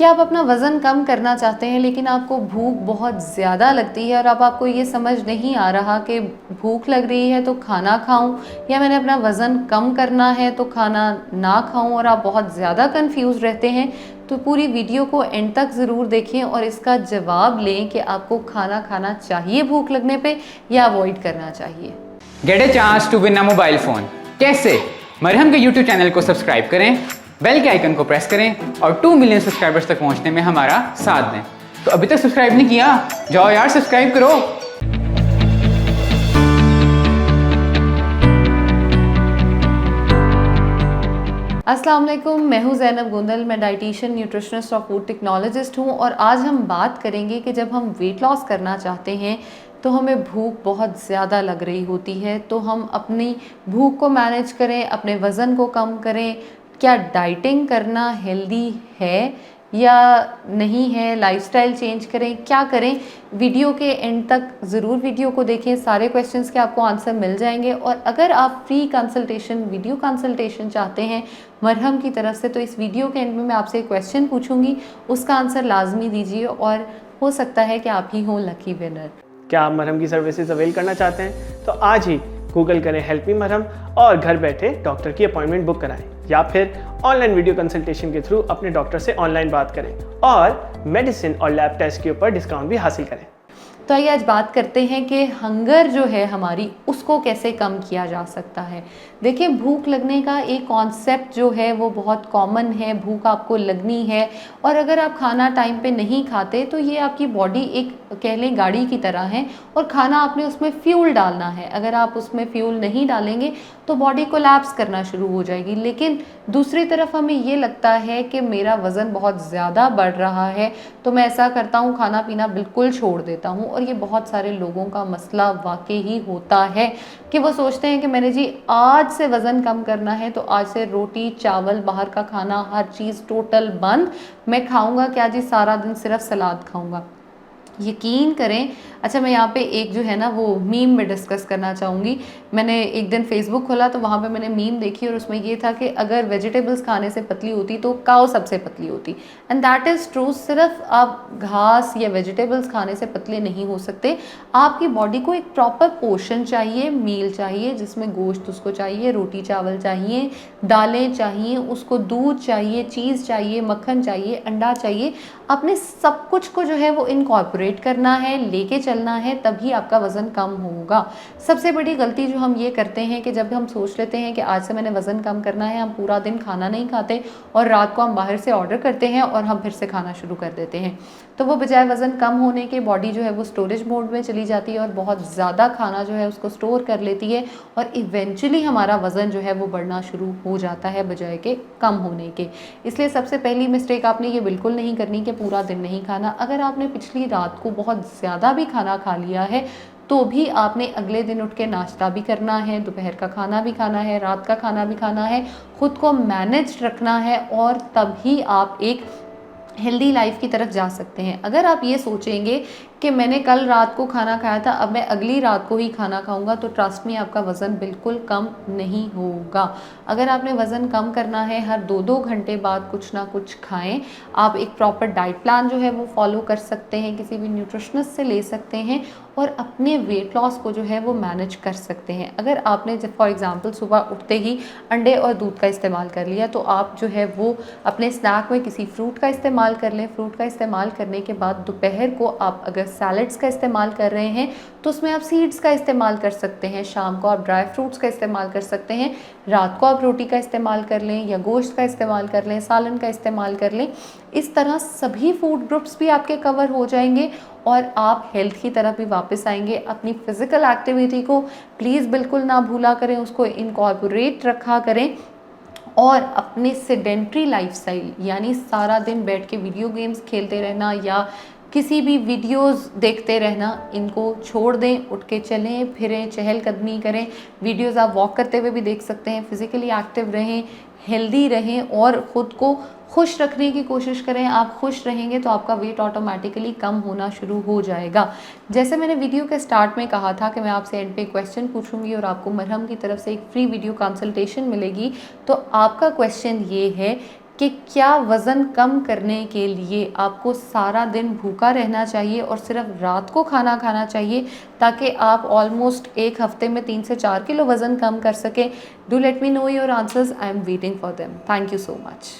क्या आप अपना वज़न कम करना चाहते हैं लेकिन आपको भूख बहुत ज़्यादा लगती है और अब आपको ये समझ नहीं आ रहा कि भूख लग रही है तो खाना खाऊं या मैंने अपना वज़न कम करना है तो खाना ना खाऊं और आप बहुत ज़्यादा कंफ्यूज रहते हैं, तो पूरी वीडियो को एंड तक ज़रूर देखें और इसका जवाब लें कि आपको खाना खाना चाहिए भूख लगने पे या अवॉइड करना चाहिए। Get a chance to win a mobile phone. कैसे? मरहम के यूट्यूब चैनल को सब्सक्राइब करें, बेल के आइकन को प्रेस करें और 2 मिलियन सब्सक्राइबर्स तक पहुंचने में हमारा साथ दें। तो अभी तक सब्सक्राइब नहीं किया? जाओ यार सब्सक्राइब करो। अस्सलाम वालेकुम, मैं हूं ज़ैनब गुंदल, मैं डाइटिशियन, न्यूट्रिशनिस्ट और फूड टेक्नोलॉजिस्ट हूं और आज हम बात करेंगे कि जब हम वेट लॉस करना चाहते हैं तो हमें भूख बहुत ज़्यादा लग रही होती है, तो हम अपनी भूख को मैनेज करें, अपने वज़न को कम करें। क्या डाइटिंग करना हेल्दी है या नहीं है, लाइफस्टाइल चेंज करें, क्या करें? वीडियो के एंड तक ज़रूर वीडियो को देखें, सारे क्वेश्चंस के आपको आंसर मिल जाएंगे। और अगर आप फ्री कंसल्टेशन, वीडियो कंसल्टेशन चाहते हैं मरहम की तरफ से, तो इस वीडियो के एंड में मैं आपसे एक क्वेश्चन पूछूंगी, उसका आंसर लाजमी दीजिए और हो सकता है कि आप ही हों लकी विनर। क्या आप मरहम की सर्विसेज अवेल करना चाहते हैं तो आज ही गूगल करें हेल्प मी मरहम और घर बैठे डॉक्टर की अपॉइंटमेंट बुक कराएं या फिर ऑनलाइन वीडियो कंसल्टेशन के थ्रू अपने डॉक्टर से ऑनलाइन बात करें और मेडिसिन और लैब टेस्ट के ऊपर डिस्काउंट भी हासिल करें। तो आइए आज बात करते हैं कि हंगर जो है हमारी, उसको कैसे कम किया जा सकता है। देखिए, भूख लगने का एक कॉन्सेप्ट जो है वो बहुत कॉमन है, भूख आपको लगनी है और अगर आप खाना टाइम पे नहीं खाते तो ये आपकी बॉडी एक कह लें गाड़ी की तरह है और खाना आपने उसमें फ्यूल डालना है। अगर आप उसमें फ्यूल नहीं डालेंगे तो बॉडी कोलैप्स करना शुरू हो जाएगी। लेकिन दूसरी तरफ हमें ये लगता है कि मेरा वज़न बहुत ज़्यादा बढ़ रहा है तो मैं ऐसा करता हूँ, खाना पीना बिल्कुल छोड़ देता हूँ। और ये बहुत सारे लोगों का मसला वाकई ही होता है कि वो सोचते हैं कि मैंने जी आज से वज़न कम करना है तो आज से रोटी चावल बाहर का खाना हर चीज़ टोटल बंद। मैं खाऊंगा क्या जी, सारा दिन सिर्फ सलाद खाऊंगा। यकीन करें, अच्छा मैं यहाँ पे एक जो है ना वो मीम में डिस्कस करना चाहूँगी। मैंने एक दिन फेसबुक खोला तो वहाँ पे मैंने मीम देखी और उसमें ये था कि अगर वेजिटेबल्स खाने से पतली होती तो काऊ सबसे पतली होती। And that is true. सिर्फ आप घास या वेजिटेबल्स खाने से पतले नहीं हो सकते। आपकी बॉडी को एक प्रॉपर पोर्शन चाहिए, मील चाहिए जिसमें गोश्त उसको चाहिए, रोटी चावल चाहिए, दालें चाहिए, उसको दूध चाहिए, चीज़ चाहिए, मक्खन चाहिए, अंडा चाहिए। अपने सब कुछ को जो है वो इनकॉर्पोरेट करना है, लेके चलना है, तभी आपका वज़न कम होगा। सबसे बड़ी गलती जो हम ये करते हैं कि जब हम सोच लेते हैं कि आज से मैंने वज़न कम करना है, हम पूरा दिन खाना नहीं खाते और रात को हम बाहर से ऑर्डर करते हैं और हम फिर से खाना शुरू कर देते हैं। तो वो बजाय वज़न कम होने के बॉडी जो है वो स्टोरेज मोड में चली जाती है और बहुत ज़्यादा खाना जो है उसको स्टोर कर लेती है और इवेंचुअली हमारा वज़न जो है वो बढ़ना शुरू हो जाता है बजाय के कम होने के। इसलिए सबसे पहली मिस्टेक आपने ये बिल्कुल नहीं करनी कि पूरा दिन नहीं खाना। अगर आपने पिछली रात को बहुत ज़्यादा भी खाना खा लिया है तो भी आपने अगले दिन उठ के नाश्ता भी करना है, दोपहर का खाना भी खाना है, रात का खाना भी खाना है, खुद को मैनेज रखना है और तभी आप एक हेल्दी लाइफ की तरफ जा सकते हैं। अगर आप ये सोचेंगे कि मैंने कल रात को खाना खाया था अब मैं अगली रात को ही खाना खाऊंगा, तो ट्रस्ट में आपका वज़न बिल्कुल कम नहीं होगा। अगर आपने वज़न कम करना है, हर 2-2 घंटे बाद कुछ ना कुछ खाएं। आप एक प्रॉपर डाइट प्लान जो है वो फॉलो कर सकते हैं, किसी भी न्यूट्रिशनिस्ट से ले सकते हैं और अपने वेट लॉस को जो है वो मैनेज कर सकते हैं। अगर आपने जब फॉर एग्जांपल सुबह उठते ही अंडे और दूध का इस्तेमाल कर लिया तो आप जो है वो अपने स्नैक में किसी फ्रूट का इस्तेमाल कर लें। फ्रूट का इस्तेमाल करने के बाद दोपहर को आप अगर सैलड्स का इस्तेमाल कर रहे हैं तो उसमें आप सीड्स का इस्तेमाल कर सकते हैं। शाम को आप ड्राई फ्रूट्स का इस्तेमाल कर सकते हैं। रात को आप रोटी का इस्तेमाल कर लें या गोश्त का इस्तेमाल कर लें, सालन का इस्तेमाल कर लें। इस तरह सभी फूड ग्रुप्स भी आपके कवर हो जाएंगे और आप हेल्थ की तरफ भी वापस आएंगे। अपनी फिज़िकल एक्टिविटी को प्लीज़ बिल्कुल ना भूला करें, उसको इनकॉर्पोरेट रखा करें और अपने सेडेंट्री लाइफस्टाइल यानी सारा दिन बैठ के वीडियो गेम्स खेलते रहना या किसी भी वीडियोस देखते रहना, इनको छोड़ दें। उठ के चलें फिरें, चहलकदमी करें। वीडियोस आप वॉक करते हुए भी देख सकते हैं। फिज़िकली एक्टिव रहें, हेल्दी रहें और ख़ुद को खुश रखने की कोशिश करें। आप खुश रहेंगे तो आपका वेट ऑटोमेटिकली कम होना शुरू हो जाएगा। जैसे मैंने वीडियो के स्टार्ट में कहा था कि मैं आपसे एंड पे क्वेश्चन पूछूंगी और आपको मरहम की तरफ से एक फ्री वीडियो कंसल्टेशन मिलेगी। तो आपका क्वेश्चन ये है, कि क्या वज़न कम करने के लिए आपको सारा दिन भूखा रहना चाहिए और सिर्फ रात को खाना खाना चाहिए ताकि आप ऑलमोस्ट एक हफ्ते में 3 से 4 किलो वज़न कम कर सकें। Do let me know your answers, I am waiting for them. Thank you so much.